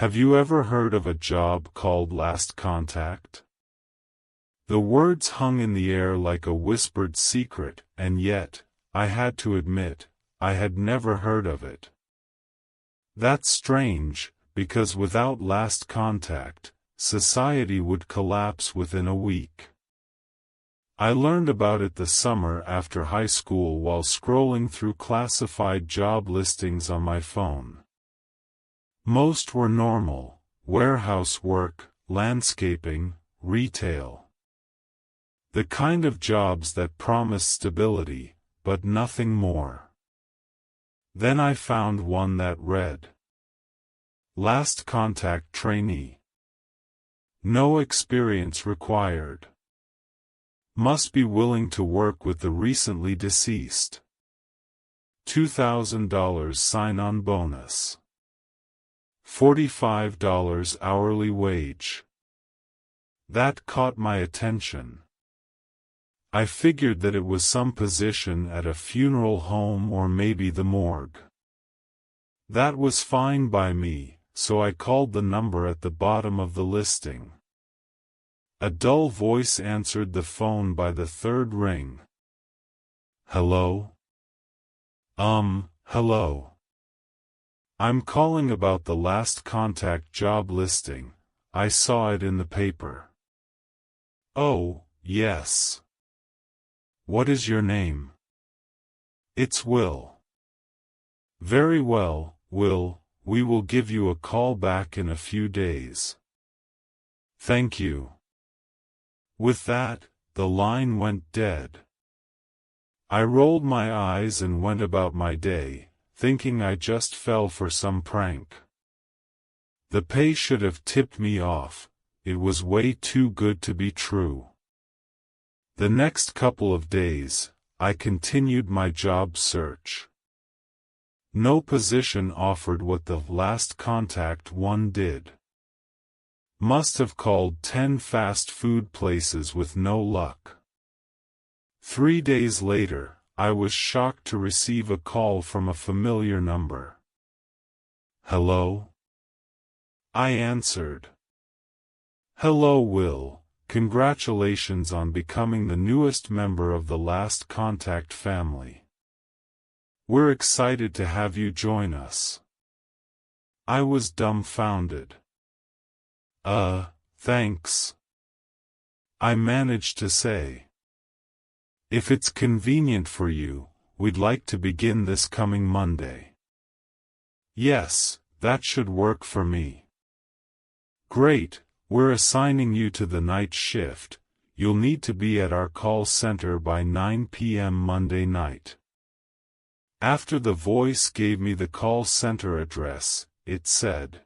Have you ever heard of a job called Last Contact? The words hung in the air like a whispered secret, and yet, I had to admit, I had never heard of it. That's strange, because without last contact, society would collapse within a week. I learned about it the summer after high school while scrolling through classified job listings on my phone. Most were normal: warehouse work, landscaping, retail. The kind of jobs that promised stability, but nothing more. Then I found one that read, Last Contact Trainee. No experience required. Must be willing to work with the recently deceased. $2,000 sign-on bonus. $45 hourly wage. That caught my attention. I figured that it was some position at a funeral home or maybe the morgue. That was fine by me, so I called the number at the bottom of the listing. A dull voice answered the phone by the third ring. Hello? Hello. I'm calling about the Last Contact job listing. I saw it in the paper. Oh, yes. What is your name? It's Will. Very well, Will, we will give you a call back in a few days. Thank you. With that, the line went dead. I rolled my eyes and went about my day, thinking I just fell for some prank. The pay should have tipped me off. It was way too good to be true. The next couple of days, I continued my job search. No position offered what the Last Contact one did. Must have called 10 fast food places with no luck. 3 days later, I was shocked to receive a call from a familiar number. Hello? I answered. Hello, Will. Congratulations on becoming the newest member of the Last Contact family. We're excited to have you join us. I was dumbfounded. Thanks. I managed to say. If it's convenient for you, we'd like to begin this coming Monday. Yes, that should work for me. Great. We're assigning you to the night shift. You'll need to be at our call center by 9 p.m. Monday night. After the voice gave me the call center address, it said,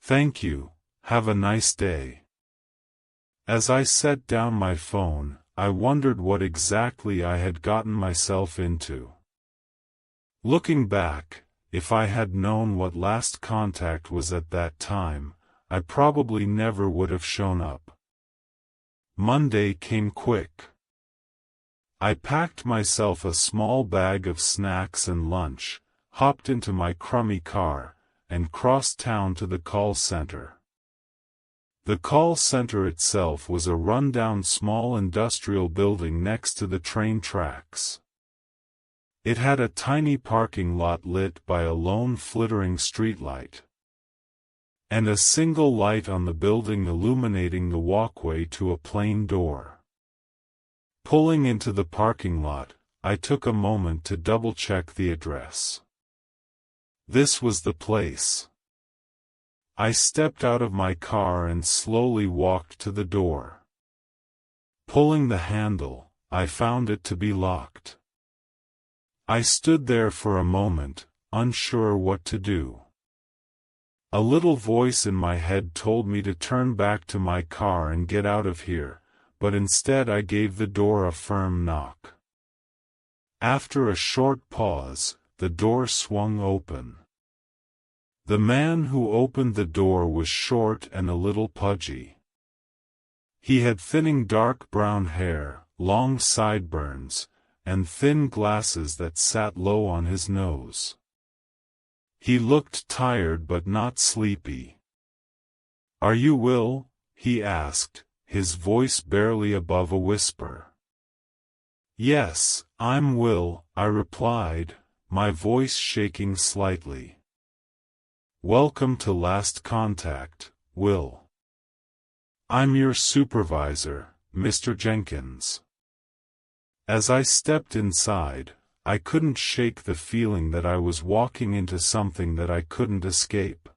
Thank you, have a nice day. As I set down my phone, I wondered what exactly I had gotten myself into. Looking back, if I had known what Last Contact was at that time, I probably never would have shown up. Monday came quick. I packed myself a small bag of snacks and lunch, hopped into my crummy car, and crossed town to the call center. The call center itself was a rundown small industrial building next to the train tracks. It had a tiny parking lot lit by a lone flickering streetlight, and a single light on the building illuminating the walkway to a plain door. Pulling into the parking lot, I took a moment to double-check the address. This was the place. I stepped out of my car and slowly walked to the door. Pulling the handle, I found it to be locked. I stood there for a moment, unsure what to do. A little voice in my head told me to turn back to my car and get out of here, but instead I gave the door a firm knock. After a short pause, the door swung open. The man who opened the door was short and a little pudgy. He had thinning dark brown hair, long sideburns, and thin glasses that sat low on his nose. He looked tired but not sleepy. "Are you Will?" he asked, his voice barely above a whisper. "Yes, I'm Will," I replied, my voice shaking slightly. "Welcome to Last Contact, Will. I'm your supervisor, Mr. Jenkins." As I stepped inside, I couldn't shake the feeling that I was walking into something that I couldn't escape.